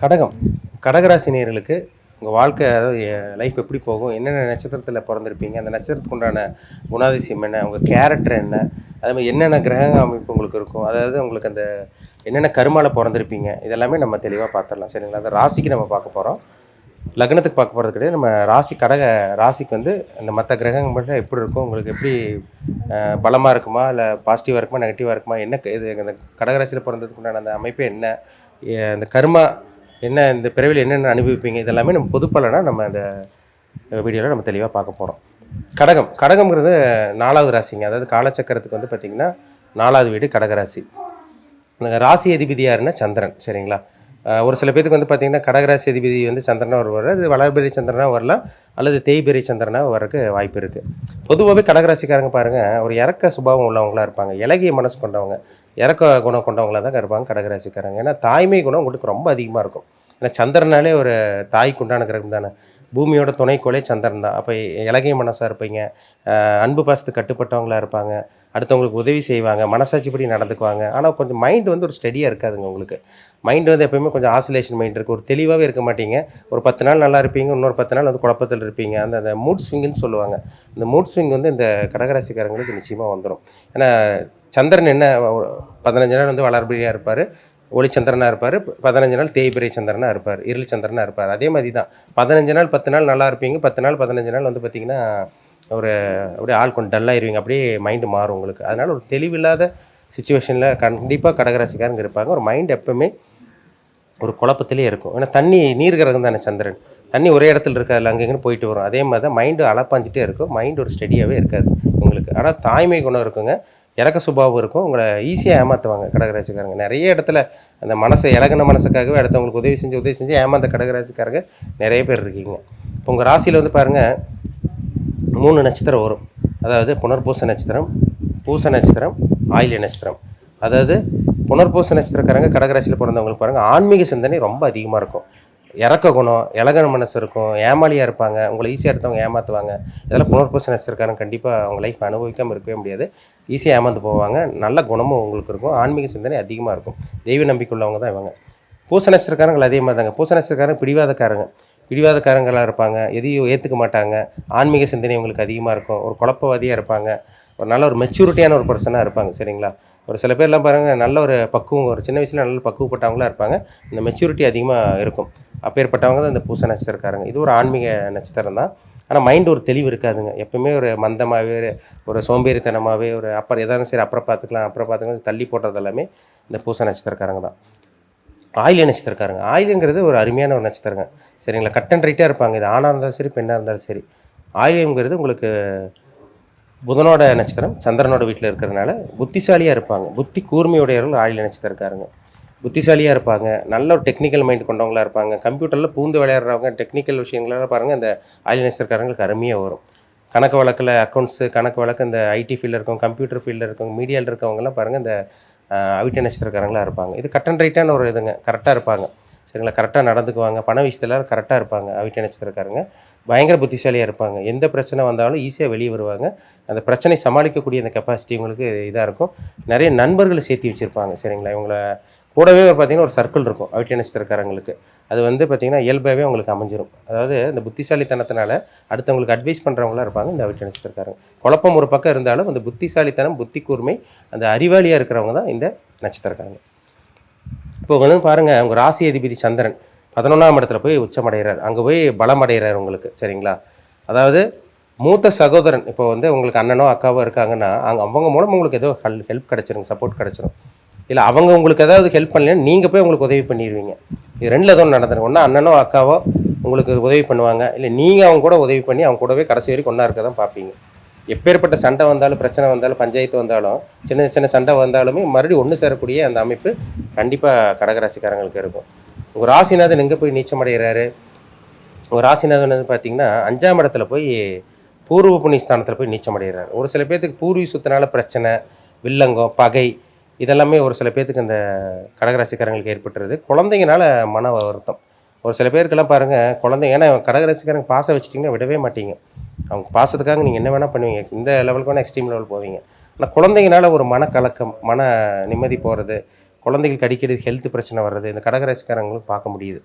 கடகம் கடகராசி நேயர்களுக்கு உங்கள் வாழ்க்கை அதாவது லைஃப் எப்படி போகும், என்னென்ன நட்சத்திரத்தில் பிறந்திருப்பீங்க, அந்த நட்சத்திரத்துக்கு உண்டான குணாதிசயம் என்ன, உங்கள் கேரக்டர் என்ன, அது மாதிரி என்னென்ன கிரக அமைப்பு உங்களுக்கு இருக்கும், அதாவது உங்களுக்கு அந்த என்னென்ன கருமாவில் பிறந்திருப்பீங்க, இதெல்லாமே நம்ம தெளிவாக பார்த்துடலாம். சரிங்களா? அந்த ராசிக்கு நம்ம பார்க்க போகிறோம். லக்னத்துக்கு பார்க்க போகிறது கிடையாது. நம்ம ராசி கடக ராசிக்கு வந்து அந்த மற்ற கிரகங்கள் மட்டும் எப்படி இருக்கும், உங்களுக்கு எப்படி பலமாக இருக்குமா, இல்லை பாசிட்டிவாக இருக்குமா, நெகட்டிவாக இருக்குமா, என்ன இது அந்த கடகராசியில் பிறந்ததுக்கு உண்டான அந்த அமைப்பு என்ன, அந்த கர்மா என்ன, இந்த பிறவியில் என்னென்ன அனுபவிப்பீங்க, இதெல்லாமே நம்ம பொதுப்பலனாக நம்ம அந்த வீடியோவில் நம்ம தெளிவாக பார்க்க போகிறோம். கடகம்ங்கிறது 4வது ராசிங்க. அதாவது காலச்சக்கரத்துக்கு வந்து பார்த்திங்கன்னா 4வது வீடு கடகராசி. ராசி அதிபதி யாருன்னா சந்திரன். சரிங்களா? ஒரு சில பேருக்கு வந்து பார்த்திங்கன்னா கடகராசி அதிபதி வந்து சந்திரனாக வருவார். அது வளர்பிறை சந்திரனாக வரலாம், அல்லது தேய்பிறை சந்திரனாக வரக்கு வாய்ப்பு இருக்குது. பொதுவாகவே கடகராசிக்காரங்க பாருங்கள், ஒரு இறக்க சுபாவம் உள்ளவங்களாக இருப்பாங்க, இலகிய மனசு கொண்டவங்க, இறக்க குணம் கொண்டவங்களாக தான் இருப்பாங்க கடகராசிக்காரங்க. ஏன்னா தாய்மை குணம் உங்களுக்கு ரொம்ப அதிகமாக இருக்கும். ஏன்னா சந்திரனாலே ஒரு தாய்க்கு உண்டான கிரகம் தானே, பூமியோட துணைக்கோளே சந்திரன் தான். அப்போ இலகிய மனசாக இருப்பீங்க, அன்பு பாசத்துக்கு கட்டுப்பட்டவங்களாக இருப்பாங்க, அடுத்தவங்களுக்கு உதவி செய்வாங்க, மனசாட்சிப்படி நடந்துக்குவாங்க. ஆனால் கொஞ்சம் மைண்டு வந்து ஒரு ஸ்டடியாக இருக்காதுங்க உங்களுக்கு. மைண்டு வந்து எப்போயுமே கொஞ்சம் ஆசிலேஷன் மைண்ட் இருக்குது, ஒரு தெளிவாகவே இருக்க மாட்டீங்க. ஒரு 10 நாள் நல்லா இருப்பீங்க, இன்னொரு 10 நாள் வந்து குழப்பத்தில் இருப்பீங்க. அந்த மூட் ஸ்விங்குன்னு சொல்லுவாங்க. இந்த மூட் ஸ்விங் வந்து இந்த கடகராசிக்காரங்களுக்கு நிச்சயமாக வந்துடும். ஏன்னா சந்திரன் என்ன 15 நாள் வந்து வளர்பிறையாக இருப்பார், ஒளிச்சந்திரனாக இருப்பார், 15 நாள் தேய்பிறை சந்திரனாக இருப்பார், இருள் சந்திரனாக இருப்பார். அதே மாதிரி தான் 15 நாள் 10 நாள் நல்லா இருப்பீங்க, 10 நாள் 15 நாள் வந்து பார்த்திங்கன்னா அப்படியே ஆள் கொஞ்சம் டல்லாகிடுவீங்க, அப்படியே மைண்டு மாறும் உங்களுக்கு. அதனால் ஒரு தெளிவில்லாத சுச்சுவேஷனில் கண்டிப்பாக கடகராசிக்காரங்க இருப்பாங்க. ஒரு மைண்ட் எப்போவுமே ஒரு குழப்பத்திலே இருக்கும். ஏன்னா நீர் கிரகம் தானே சந்திரன், தண்ணி ஒரே இடத்துல இருக்காது, அங்கேங்கன்னு போயிட்டு வரும். அதே மாதிரி தான் மைண்டு அலப்பாஞ்சிட்டே இருக்கும், மைண்டு ஒரு ஸ்டெடியாகவே இருக்காது உங்களுக்கு. ஆனால் தாய்மை குணம் இருக்குங்க, இறக்க சுபாவம் இருக்கும், உங்களை ஈஸியாக ஏமாற்றுவாங்க கடகராசிக்காரங்க. நிறைய இடத்துல அந்த இலகின மனசுக்காகவே அடுத்தவங்களுக்கு உதவி செஞ்சு ஏமாந்த கடகராசிக்காரங்க நிறைய பேர் இருக்கீங்க. இப்போ உங்கள் ராசியில் வந்து பாருங்கள் 3 நட்சத்திரம் வரும். அதாவது புனர்பூச நட்சத்திரம், பூச நட்சத்திரம், ஆயில்ய நட்சத்திரம். அதாவது புனர்பூச நட்சத்திரக்காரங்க கடகராசியில் பிறந்தவங்களுக்கு பாருங்கள், ஆன்மீக சிந்தனை ரொம்ப அதிகமாக இருக்கும், இறக்க குணம், இலகன மனசு இருக்கும், ஏமாளியாக இருப்பாங்க, உங்களை ஈஸியாக எடுத்தவங்க ஏமாற்றுவாங்க. இதெல்லாம் புனர்பூச நட்சத்திரக்காரங்க கண்டிப்பாக அவங்க லைஃப் அனுபவிக்காமல் இருக்கவே முடியாது. ஈஸியாக ஏமாந்து போவாங்க. நல்ல குணமும் உங்களுக்கு இருக்கும், ஆன்மீக சிந்தனை அதிகமாக இருக்கும், தெய்வ நம்பிக்கை உள்ளவங்க தான் இவங்க. பூச நட்சத்திரக்காரங்கள் அதே மாதிரி தாங்க. பூச நட்சத்திரக்காரங்க பிடிவாதக்காரங்களாக இருப்பாங்க, எதையும் ஏற்றுக்க மாட்டாங்க, ஆன்மீக சிந்தனை உங்களுக்கு அதிகமாக இருக்கும், ஒரு குழப்பவாதியாக இருப்பாங்க, ஒரு மெச்சூரிட்டியான ஒரு பர்சனாக இருப்பாங்க. சரிங்களா? ஒரு சில பேர்லாம் பாருங்கள், நல்ல ஒரு பக்குவம், ஒரு சின்ன வயசில் நல்ல பக்குவப்பட்டவங்களாக இருப்பாங்க, இந்த மெச்சூரிட்டி அதிகமாக இருக்கும். அப்பேற்பட்டவங்க தான் இந்த பூச நட்சத்திரக்காரங்க. இது ஒரு ஆன்மீக நட்சத்திரம் தான். ஆனால் மைண்டு ஒரு தெளிவு இருக்காதுங்க, எப்பவுமே ஒரு மந்தமாகவே, ஒரு சோம்பேறித்தனமாகவே, ஒரு எதாவது சரி அப்புறம் பார்த்துக்கலாம் தள்ளி போடுறது எல்லாமே இந்த பூச நட்சத்திரக்காரங்க தான். ஆயில்ய நட்சத்திரக்காரங்க, ஆயில்யங்கிறது ஒரு அருமையான ஒரு நட்சத்திரங்க. சரிங்களா? கட் அண்ட் ரைட்டாக இருப்பாங்க, இது ஆணாக இருந்தாலும் சரி பெண்ணாக இருந்தாலும் சரி. ஆயில்யங்கிறது உங்களுக்கு புதனோட நட்சத்திரம், சந்திரனோட வீட்டில் இருக்கிறதுனால புத்திசாலியாக இருப்பாங்க, புத்தி கூர்மையுடையவர்கள் ஆயில்ய நட்சத்திரக்காரங்க. புத்திசாலியாக இருப்பாங்க, நல்ல ஒரு டெக்னிக்கல் மைண்ட் கொண்டவங்களாக இருப்பாங்க, கம்ப்யூட்டரில் பூந்து விளையாடுறவங்க, டெக்னிக்கல் விஷயங்களாக பாருங்கள் இந்த ஆயில்ய நட்சத்திரக்காரங்களுக்கு அருமையாக வரும். கணக்கு வழக்கில் அக்கௌண்ட்ஸு, கணக்கு வழக்கு, இந்த ஐடி ஃபீல்டில் இருக்கவங்க, கம்ப்யூட்டர் ஃபீல்டில் இருக்கவங்க, மீடியாவில் இருக்கவங்கலாம் பாருங்கள் இந்த அவிட்ட நட்சத்திரக்காரங்களாக இருப்பாங்க. இது கட் அண்ட் ரைட்டான ஒரு இதுங்க, கரெக்டாக இருப்பாங்க. சரிங்களா? கரெக்டாக நடந்துக்குவாங்க, பண விஷயத்தில் கரெக்டாக இருப்பாங்க. அவிட்ட நட்சத்திரக்காரங்க பயங்கர புத்திசாலியாக இருப்பாங்க, எந்த பிரச்சனை வந்தாலும் ஈஸியாக வெளியே வருவாங்க, அந்த பிரச்சனை சமாளிக்கக்கூடிய அந்த கெப்பாசிட்டி இவங்களுக்கு இதாக இருக்கும். நிறைய நண்பர்களை சேர்த்து வச்சுருப்பாங்க. சரிங்களா? இவங்கள கூடவே பார்த்திங்கன்னா ஒரு சர்க்கிள் இருக்கும் அவிட்ட நட்சத்திரக்காரங்களுக்கு. அது வந்து பார்த்திங்கன்னா இயல்பாகவே அவங்களுக்கு அமைஞ்சிரும். அதாவது இந்த புத்திசாலித்தனத்தினால அடுத்தவங்களுக்கு அட்வைஸ் பண்ணுறவங்களாம் இருப்பாங்க இந்த அவிட்ட நட்சத்திரக்காரங்க. குழப்பம் ஒரு பக்கம் இருந்தாலும் அந்த புத்திசாலித்தனம், புத்தி கூர்மை, அந்த அறிவாளியாக இருக்கிறவங்க தான் இந்த நட்சத்திரக்காரங்க. இப்போ வந்து பாருங்கள், உங்கள் ராசி அதிபதி சந்திரன் 11ஆம் இடத்துல போய் உச்சமடைகிறார், அங்கே போய் பலம் அடைகிறார் உங்களுக்கு. சரிங்களா? அதாவது மூத்த சகோதரன், இப்போ வந்து உங்களுக்கு அண்ணனோ அக்காவோ இருக்காங்கன்னா அவங்க மூலம் உங்களுக்கு ஏதோ ஹெல்ப் கிடச்சிருங்க, சப்போர்ட் கிடச்சிரும். இல்லை அவங்க உங்களுக்கு ஏதாவது ஹெல்ப் பண்ணலன்னு நீங்கள் போய் உங்களுக்கு உதவி பண்ணிடுவீங்க. இது 2ல் ஏதோ நடந்துடும். ஒன்றா அண்ணனோ அக்காவோ உங்களுக்கு உதவி பண்ணுவாங்க, இல்லை நீங்கள் அவங்க கூட உதவி பண்ணி அவங்க கூடவே கடைசி வரைக்கும் ஒன்றா இருக்க தான் பார்ப்பீங்க. எப்பேற்பட்ட சண்டை வந்தாலும், பிரச்சனை வந்தாலும், பஞ்சாயத்து வந்தாலும், சின்ன சின்ன சண்டை வந்தாலுமே மறுபடியும் ஒன்று சேரக்கூடிய அந்த அமைப்பு கண்டிப்பாக கடகராசிக்காரங்களுக்கு இருக்கும். உங்கள் ராசிநாதன் எங்கே போய் நீச்சமடைகிறாரு? உங்கள் ராசிநாதன் வந்து பார்த்திங்கன்னா 5ஆம் இடத்துல போய் பூர்வ புண்ணிய ஸ்தானத்தில் போய் நீச்சமடைகிறார். ஒரு சில பேர்த்துக்கு பூர்வீகத்தினால பிரச்சனை, வில்லங்கம், பகை, இதெல்லாமே ஒரு சில பேர்த்துக்கு இந்த கடகராசிக்காரங்களுக்கு ஏற்பட்டுருது. குழந்தைங்கனால மன வருத்தம். ஒரு சில பேருக்கெல்லாம் பாருங்கள், குழந்தைங்க, ஏன்னா கடகராசிக்காரங்க பாசம் வச்சுட்டிங்கன்னா விடவே மாட்டீங்க, அவங்க பாசத்துக்காக நீங்கள் என்ன வேணால் பண்ணுவீங்க, இந்த லெவலுக்கு வேணால் எக்ஸ்ட்ரீம் லெவல் போவீங்க. ஆனால் குழந்தைங்கனால ஒரு மனக்கலக்கம், மன நிம்மதி போகிறது, குழந்தைகளுக்கு அடிக்கடி ஹெல்த் பிரச்சனை வர்றது இந்த கடகராசிக்காரங்களும் பார்க்க முடியுது.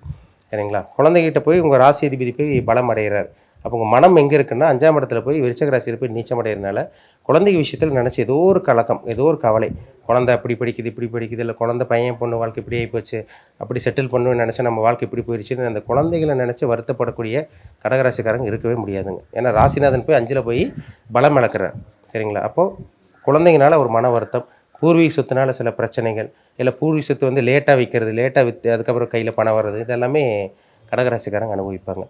சரிங்களா? குழந்தைகிட்ட போய் உங்கள் ராசி அதிபதி போய் பலம் அடைகிறார். அப்போ உங்கள் மனம் எங்கே இருக்குன்னா 5ஆம் இடத்துல போய் விருச்சக ராசியில் போய் நீச்சம் அடைகிறதுனால குழந்தைங்க விஷயத்தில் நினச்சி ஏதோ ஒரு கலக்கம், ஏதோ ஒரு கவலை. குழந்தை அப்படி படிக்குது, இப்படி படிக்குது, இல்லை குழந்தை பையன் பொண்ணு வாழ்க்கை இப்படி ஆகிப்போச்சு, அப்படி செட்டில் பண்ணணும்னு நினச்சா நம்ம வாழ்க்கை இப்படி போயிடுச்சுன்னு அந்த குழந்தைகளை நினச்சி வருத்தப்படக்கூடிய கடகராசிக்காரங்க இருக்கவே முடியாதுங்க. ஏன்னா ராசிநாதன் போய் 5ல் போய் பலம் இழக்கிறார். சரிங்களா? அப்போது குழந்தைங்கனால ஒரு மன வருத்தம், பூர்வீக சொத்துனால சில பிரச்சனைகள், இல்லை பூர்வீக சொத்து வந்து லேட்டாக விற்கிறது, லேட்டாக விற்று அதுக்கப்புறம் கையில் பணம் வர்றது, இதெல்லாமே கடகராசிக்காரங்க அனுபவிப்பாங்க.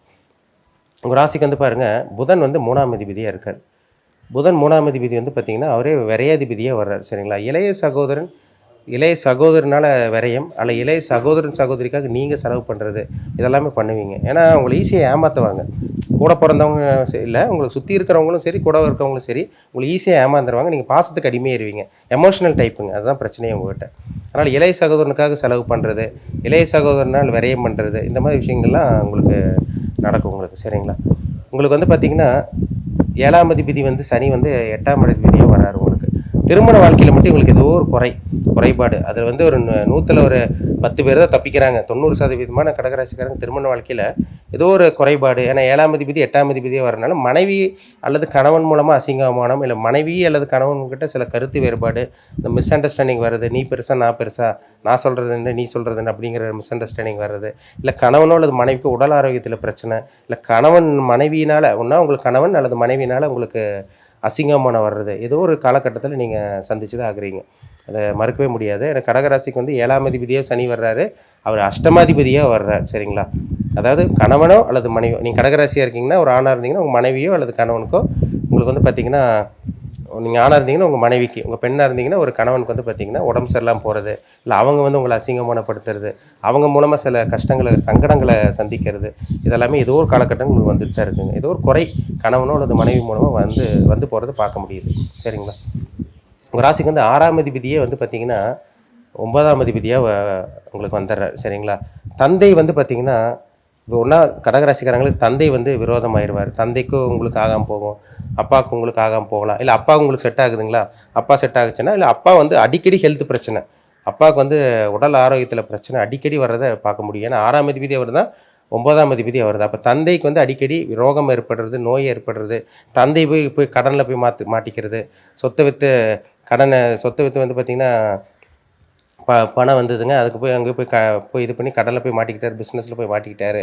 உங்கள் ராசிக்கு வந்து பாருங்கள், புதன் வந்து 3ஆம் அதிபதியாக இருக்கார். புதன் 3ஆம் அதிபதி வந்து பார்த்திங்கன்னா அவரே விரையாதிபதியாக வர்றார். சரிங்களா? இளைய சகோதரனால் விரயம், அல்ல இளைய சகோதரிக்காக நீங்கள் செலவு பண்ணுறது, இதெல்லாமே பண்ணுவீங்க. ஏன்னா உங்களை ஈஸியாக ஏமாற்றுவாங்க. கூட பிறந்தவங்க இல்லை, உங்களுக்கு சுற்றி இருக்கிறவங்களும் சரி, கூட இருக்கிறவங்களும் சரி, உங்களை ஈஸியாக ஏமாந்துருவாங்க. நீங்கள் பாசத்துக்கு அடிமையாயிருவீங்க. எமோஷனல் டைப்புங்க, அதுதான் பிரச்சனையே உங்கள்கிட்ட. அதனால் இளைய சகோதரனுக்காக செலவு பண்ணுறது, இளைய சகோதரனால் விரயம் பண்ணுறது, இந்த மாதிரி விஷயங்கள்லாம் உங்களுக்கு நடக்கும் உங்களுக்கு. சரிங்களா? உங்களுக்கு வந்து பார்த்திங்கன்னா 7ஆம் அதிபதி வந்து சனி வந்து 8ஆம் அதிபதியாக வர்றாரு உங்களுக்கு. திருமண வாழ்க்கையில் மட்டும் உங்களுக்கு ஏதோ ஒரு குறைபாடு, அதில் வந்து ஒரு 100ல் ஒரு 10 பேர் தான் தப்பிக்கிறாங்க. 90% கடகராசிக்காரங்க திருமண வாழ்க்கையில் ஏதோ ஒரு குறைபாடு. ஏன்னா 7ஆம் அதிபதி 8ஆம் அதிபதியாக வரனால மனைவி அல்லது கணவன் மூலமாக அசிங்கமானம், இல்லை மனைவி அல்லது கணவன்கிட்ட சில கருத்து வேறுபாடு, இந்த மிஸ் அண்டர்ஸ்டாண்டிங் வருது. நீ பெருசா நான் பெருசா, நான் சொல்கிறது என்ன நீ சொல்கிறது என்ன அப்படிங்கிற மிஸ் அண்டர்ஸ்டாண்டிங் வருது. இல்லை கணவனோ அல்லது மனைவிக்கு உடல் ஆரோக்கியத்தில் பிரச்சனை, இல்லை கணவன் மனைவியினால் ஒன்றா உங்களுக்கு கணவன் அல்லது மனைவினால் உங்களுக்கு அசிங்கமான வர்றது, ஏதோ ஒரு காலகட்டத்தில் நீங்கள் சந்திச்சு தான் ஆகுறீங்க. அதை மறுக்கவே முடியாது. ஏன்னா கடகராசிக்கு வந்து 7ஆம் அதிபதியாக சனி வர்றாரு, அவர் அஷ்டமாதிபதியாக வர்றார். சரிங்களா? அதாவது கணவனோ அல்லது மனைவியோ, நீங்கள் கடகராசியாக இருக்கீங்கன்னா ஒரு ஆணாக இருந்தீங்கன்னா உங்கள் மனைவியோ அல்லது கணவனுக்கோ உங்களுக்கு வந்து பார்த்திங்கன்னா, நீங்கள் ஆணாக இருந்தீங்கன்னா உங்கள் மனைவிக்கு, உங்கள் பெண்ணாக இருந்தீங்கன்னா ஒரு கணவனுக்கு வந்து பார்த்திங்கன்னா உடம்பு சரியில்லாமல் போகிறது, இல்லை அவங்க வந்து உங்களை அசிங்கமானப்படுத்துறது, அவங்க மூலமாக சில கஷ்டங்களை சங்கடங்களை சந்திக்கிறது, இதெல்லாமே ஏதோ ஒரு காலகட்டம் உங்களுக்கு வந்துட்டு தான் இருக்குங்க. ஏதோ ஒரு குறை கணவனோ அல்லது மனைவி மூலமாக வந்து போகிறது பார்க்க முடியுது. சரிங்களா? உங்கள் ராசிக்கு வந்து 6ஆம் அதிபதியே வந்து பார்த்திங்கன்னா 9ஆம் அதிபதியாக உங்களுக்கு வந்துடுறார். சரிங்களா? தந்தை வந்து பார்த்திங்கன்னா இப்போ ஒன்றா கடகராசிக்காரங்களுக்கு தந்தை வந்து விரோதமாயிருவார். தந்தைக்கும் உங்களுக்கு ஆகாமல் போகும், அப்பாவுக்கு உங்களுக்கு ஆகாமல் போகலாம். இல்லை அப்பா உங்களுக்கு செட் ஆகுதுங்களா, அப்பா செட் ஆகுச்சுன்னா, இல்லை அப்பா வந்து அடிக்கடி ஹெல்த் பிரச்சனை, அப்பாவுக்கு வந்து உடல் ஆரோக்கியத்தில் பிரச்சனை அடிக்கடி வர்றதை பார்க்க முடியும். ஏன்னா 6ஆம் அதிபதி அவர் தான், 9ஆம் அதிபதி அவர் தான். அப்போ தந்தைக்கு வந்து அடிக்கடி ரோகம் ஏற்படுறது, நோய் ஏற்படுறது, தந்தை போய் கடனில் போய் மாட்டிக்கிறது, சொத்தை விற்று வந்து பார்த்திங்கன்னா பணம் வந்ததுங்க, அதுக்கு போய் அங்கே போய் இது பண்ணி கடலில் போய் மாட்டிக்கிட்டார், பிஸ்னஸில் போய் மாட்டிக்கிட்டார்.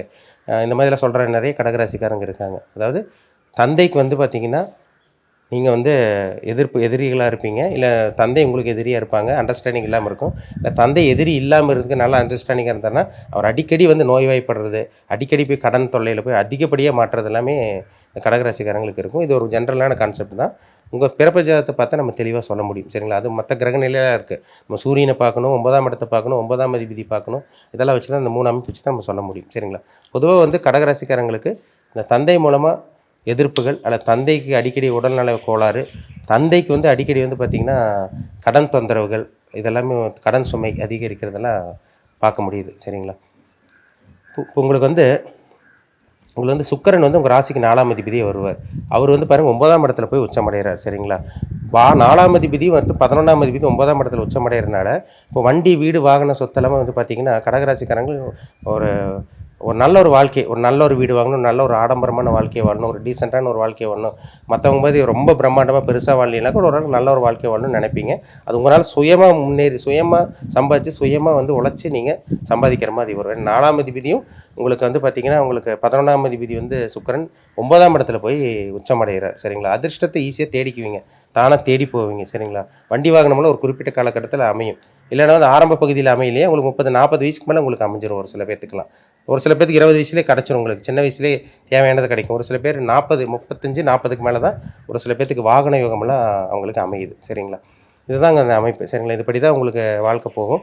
இந்த மாதிரிலாம் சொல்கிற நிறைய கடகராசிக்காரங்க இருக்காங்க. அதாவது தந்தைக்கு வந்து பார்த்திங்கன்னா நீங்கள் வந்து எதிரிகளாக இருப்பீங்க, இல்லை தந்தை உங்களுக்கு எதிரியாக இருப்பாங்க, அண்டர்ஸ்டாண்டிங் இல்லாமல் இருக்கும். இல்லை தந்தை எதிரி இல்லாமல் இருக்கு, நல்லா அண்டர்ஸ்டாண்டிங்காக இருந்தாருன்னா அவர் அடிக்கடி வந்து நோய்வாய்ப்படுறது, அடிக்கடி போய் கடன் தொல்லையில் போய் அதிகப்படியாக மாட்டுறது எல்லாமே கடகராசிக்காரங்களுக்கு இருக்கும். இது ஒரு ஜென்ரலான கான்செப்ட் தான். உங்கள் பிறப்பு ஜாதகத்தை பார்த்தா நம்ம தெளிவாக சொல்ல முடியும். சரிங்களா? அது மற்ற கிரக நிலையாக இருக்குது. நம்ம சூரியனை பார்க்கணும், 9ஆம் இடத்தை பார்க்கணும், 9ஆம் அதிபதி பார்க்கணும், இதெல்லாம் வச்சு தான் இந்த 3 அமைப்பு வச்சு தான் நம்ம சொல்ல முடியும். சரிங்களா? பொதுவாக வந்து கடகராசிக்காரங்களுக்கு இந்த தந்தை மூலமாக எதிர்ப்புகள், அல்லது தந்தைக்கு அடிக்கடி உடல்நல கோளாறு, தந்தைக்கு வந்து அடிக்கடி வந்து பார்த்திங்கன்னா கடன் தொந்தரவுகள், இதெல்லாமே கடன் சுமை அதிகரிக்கிறதெல்லாம் பார்க்க முடியுது. சரிங்களா? இப்போ உங்களுக்கு வந்து சுக்கிரன் வந்து உங்கள் ராசிக்கு 4ஆம் அதிபதியே வருவார். அவர் வந்து பாருங்கள் 9ஆம் இடத்துல போய் உச்சமடைகிறார். சரிங்களா? 4ஆம் அதிபதி வந்து 11ஆம் அதிபதி 9ஆம் இடத்துல உச்சமடைகிறதுனால இப்போ வண்டி, வீடு, வாகன சொத்தெல்லாமே வந்து பார்த்திங்கன்னா கடகராசிக்காரங்க ஒரு நல்ல ஒரு வாழ்க்கை, ஒரு நல்ல ஒரு வீடு வாங்கணும், நல்ல ஒரு ஆடம்பரமான வாழ்க்கையை வாழணும், ஒரு டீசெண்டான ஒரு வாழ்க்கையை வாழணும். மற்றவங்க மாதிரி ரொம்ப பிரம்மாண்டமாக பெருசாக வாழலைன்னா கூட ஒரு நல்ல ஒரு வாழ்க்கையை வாழணும்னு நினைப்பீங்க. அது உங்களால் சுயமாக முன்னேறி, சுயமாக சம்பாதிச்சு, சுயமாக வந்து உழைச்சி நீங்கள் சம்பாதிக்கிற மாதிரி வரும். 4ஆம் அதிபதியும் உங்களுக்கு வந்து பார்த்திங்கன்னா உங்களுக்கு 11ஆம் அதிபதி வந்து சுக்கிரன் 9ஆம் இடத்துல போய் உச்சமடைகிறார். சரிங்களா? அதிர்ஷ்டத்தை ஈஸியாக தேடிக்குவீங்க, தானாக தேடி போவீங்க. சரிங்களா? வண்டி வாகனம்லாம் ஒரு குறிப்பிட்ட காலகட்டத்தில் அமையும். இல்லைன்னா வந்து ஆரம்ப பகுதியில் அமையிலேயே உங்களுக்கு 30-40 வயசுக்கு மேலே உங்களுக்கு அமைஞ்சிரும். ஒரு சில பேர்த்துக்குலாம், ஒரு சில பேருக்கு 20 வயசுலேயே கிடச்சிரும். உங்களுக்கு சின்ன வயசுலேயே தேவையானது கிடைக்கும். ஒரு சில பேர் 35-40க்கு மேலே தான் ஒரு சில பேர்த்துக்கு வாகன யோகமெல்லாம் அவங்களுக்கு அமையுது. சரிங்களா? இதுதாங்க அந்த அமைப்பு. சரிங்களா? இதுபடி தான் உங்களுக்கு வாழ்க்கை போகும்.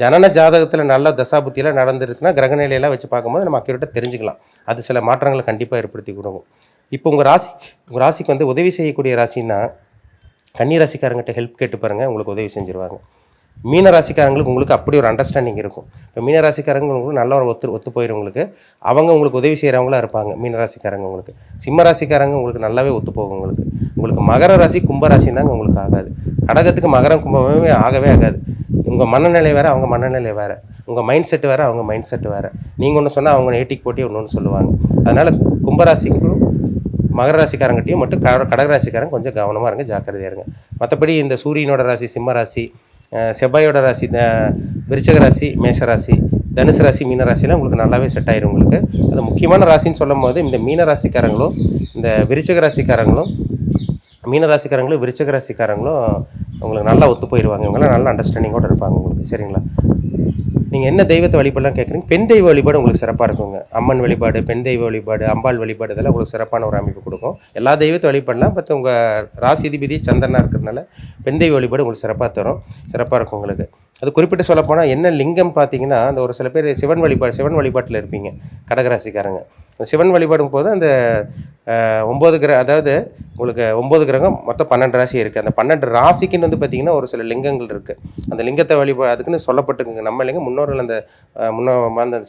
ஜனன ஜாதகத்தில் நல்ல தசாபுத்தியெல்லாம் நடந்துருக்குன்னா கிரகநிலையெல்லாம் வச்சு பார்க்கும்போது நம்ம அக்யூரேட்டாக தெரிஞ்சுக்கலாம். அது சில மாற்றங்களை கண்டிப்பாக ஏற்படுத்தி கொடுக்கும். இப்போ உங்கள் ராசிக்கு வந்து உதவி செய்யக்கூடிய ராசின்னா கன்னி ராசிக்காரங்கிட்ட ஹெல்ப் கேட்டு பாருங்கள், உங்களுக்கு உதவி செஞ்சுருவாங்க. மீன ராசிக்காரங்களுக்கு உங்களுக்கு அப்படி ஒரு அண்டர்ஸ்டாண்டிங் இருக்கும். இப்போ மீன ராசிக்காரங்க உங்களுக்கு நல்ல ஒரு ஒத்து போயிடும். உங்களுக்கு அவங்க உங்களுக்கு உதவி செய்கிறவங்களா இருப்பாங்க மீன ராசிக்காரங்க. உங்களுக்கு சிம்ம ராசிக்காரங்க உங்களுக்கு நல்லாவே ஒத்து போகும். உங்களுக்கு மகர ராசி, கும்ப ராசினாங்க உங்களுக்கு ஆகாது. கடகத்துக்கு மகரம் கும்பமே ஆகவே ஆகாது. உங்கள் மனநிலை வேறு, அவங்க மனநிலை வேறு. உங்கள் மைண்ட் செட் வேறு, அவங்க மைண்ட் செட் வேறு. நீங்கள் ஒன்று சொன்னால் அவங்க ஏட்டிக்கு போட்டி ஒன்று சொல்லுவாங்க. அதனால் கும்பராசிக்கும் மகர ராசிக்காரங்கிட்டையும் மட்டும் கடகராசிக்காரங்க கொஞ்சம் கவனமாக இருங்க, ஜாக்கிரதையாக இருங்க. மற்றபடி இந்த சூரியனோட ராசி சிம்ம ராசி, செவ்வாயோட ராசி விருச்சக ராசி, மேஷ ராசி, தனுசு ராசி, மீன ராசிலாம் உங்களுக்கு நல்லாவே செட் ஆயிரும் உங்களுக்கு. அது முக்கியமான ராசின்னு சொல்லும் போது இந்த மீன ராசிக்காரங்களும் இந்த விருச்சக ராசிக்காரங்களும் மீன ராசிக்காரங்களும் விருச்சக ராசிக்காரங்களும் உங்களுக்கு நல்லா ஒத்து போயிடுவாங்க. இவங்களாம் நல்ல அண்டர்ஸ்டாண்டிங்கோடு இருப்பாங்க உங்களுக்கு. சரிங்களா? நீங்கள் என்ன தெய்வத்தை வழிபாடலாம் கேட்குறீங்க? பெண் தெய்வ வழிபாடு உங்களுக்கு சிறப்பாக இருக்குங்க. அம்மன் வழிபாடு, பெண் தெய்வ வழிபாடு, அம்பாள் வழிபாடு இதெல்லாம் உங்களுக்கு சிறப்பான ஒரு அமைப்பு கொடுக்கும். எல்லா தெய்வத்தை வழிபடலாம். பட் உங்கள் ராசிதிபதி சந்திரனாக இருக்கிறதுனால பெண் தெய்வ வழிபாடு உங்களுக்கு சிறப்பாக தரும், சிறப்பாக இருக்கும் உங்களுக்கு. அது குறிப்பிட்டு சொல்லப்போனால் என்ன லிங்கம் பார்த்தீங்கன்னா, அந்த ஒரு சில பேர் சிவன் வழிபாட்டில் இருப்பீங்க கடகராசிக்காரங்க. சிவன் வழிபாடும் போது அந்த 9 அதாவது உங்களுக்கு 9 கிரகம் மொத்தம் 12 ராசி இருக்குது. அந்த 12 ராசிக்குன்னு வந்து பார்த்திங்கன்னா ஒரு சில லிங்கங்கள் இருக்குது. அந்த லிங்கத்தை அதுக்குன்னு சொல்லப்பட்டிருக்குங்க. நம்ம இல்லைங்க, முன்னோர்கள் அந்த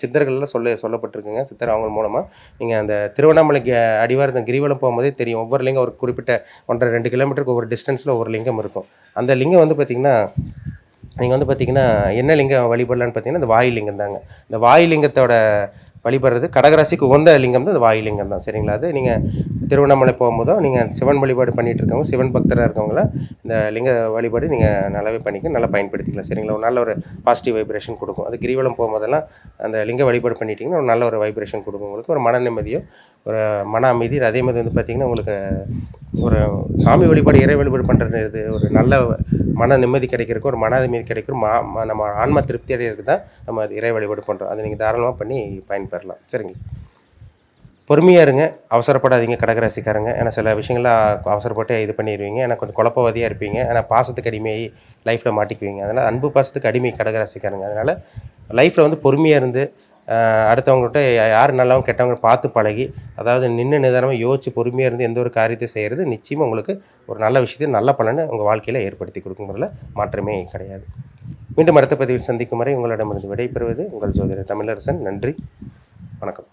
சித்தர்கள்லாம் சொல்லப்பட்டிருக்குங்க. சித்தர் அவங்க மூலமாக நீங்கள் அந்த திருவண்ணாமலைக்கு அடிவாரத்தை கிரிவலம் போகும்போதே தெரியும். ஒவ்வொரு லிங்கம் ஒரு குறிப்பிட்ட 1.5-2 கிலோமீட்டருக்கு ஒவ்வொரு டிஸ்டன்ஸில் ஒவ்வொரு லிங்கம் இருக்கும். அந்த லிங்கம் வந்து பார்த்திங்கன்னா நீங்கள் வந்து பார்த்திங்கன்னா என்ன லிங்கம் வழிபடலான்னு பார்த்தீங்கன்னா இந்த வாயு லிங்கம் தாங்க. இந்த வாயு லிங்கத்தோட வழிபடுறது கடகராசிக்கு உகந்த லிங்கம் தான் இந்த வாயு லிங்கம் தான். சரிங்களா? அது நீங்கள் திருவண்ணாமலை போகும்போதோ நீங்கள் சிவன் வழிபாடு பண்ணிகிட்டு இருக்கவங்க, சிவன் பக்தராக இருக்கவங்கள இந்த லிங்க வழிபாடு நீங்கள் நல்லாவே பண்ணிக்க நல்லா பயன்படுத்திக்கலாம். சரிங்களா? ஒரு நல்ல ஒரு பாசிட்டிவ் வைப்ரேஷன் கொடுக்கும். அது கிரிவலம் போகும்போதெல்லாம் அந்த லிங்க வழிபாடு பண்ணிட்டீங்கன்னா ஒரு நல்ல ஒரு வைப்ரேஷன் கொடுக்கும் உங்களுக்கு. ஒரு மன நிம்மதியும் ஒரு மன அமைதி. அதே மாதிரி வந்து பார்த்திங்கன்னா உங்களுக்கு ஒரு சாமி வழிபாடு, இறை வழிபாடு பண்ணுறது ஒரு நல்ல மன நிம்மதி கிடைக்கிறதுக்கு, ஒரு மன நிம்மதி கிடைக்கும், நம்ம ஆன்ம திருப்தி அடைகிறதுக்கு தான் நம்ம அது இறை வழிபாடு பண்ணுறோம். அதை நீங்கள் தாராளமாக பண்ணி பயன்பெறலாம். சரிங்க? பொறுமையாக இருங்க, அவசரப்படாதீங்க கடகராசிக்காரங்க. ஏன்னா சில விஷயங்கள்லாம் அவசரப்பட்டு இது பண்ணிடுவீங்க. ஏன்னா கொஞ்சம் குழப்பவாதியாக இருப்பீங்க. ஏன்னா பாசத்துக்கு அடிமையாகி லைஃப்பில் மாட்டிக்குவீங்க. அதனால் அன்பு பாசத்துக்கு அடிமை கடகராசிக்காரங்க. அதனால் லைஃப்பில் வந்து பொறுமையாக இருந்து அடுத்தவங்ககிட்ட யார் நல்லவங்க கெட்டவங்க பார்த்து பழகி, அதாவது நின்று நிதானமாக யோசித்து பொறுமையாக இருந்து எந்த ஒரு காரியத்தை செய்கிறது நிச்சயமாக உங்களுக்கு ஒரு நல்ல விஷயத்தை நல்ல பலனை உங்கள் வாழ்க்கையில் ஏற்படுத்தி கொடுக்குங்கிறதுல மாற்றமே கிடையாது. மீண்டும் அடுத்த பதிவில் சந்திக்கும் வரை உங்களிடமிருந்து விடைபெறுவது உங்கள் ஜோதிடர் தமிழரசன். நன்றி, வணக்கம்.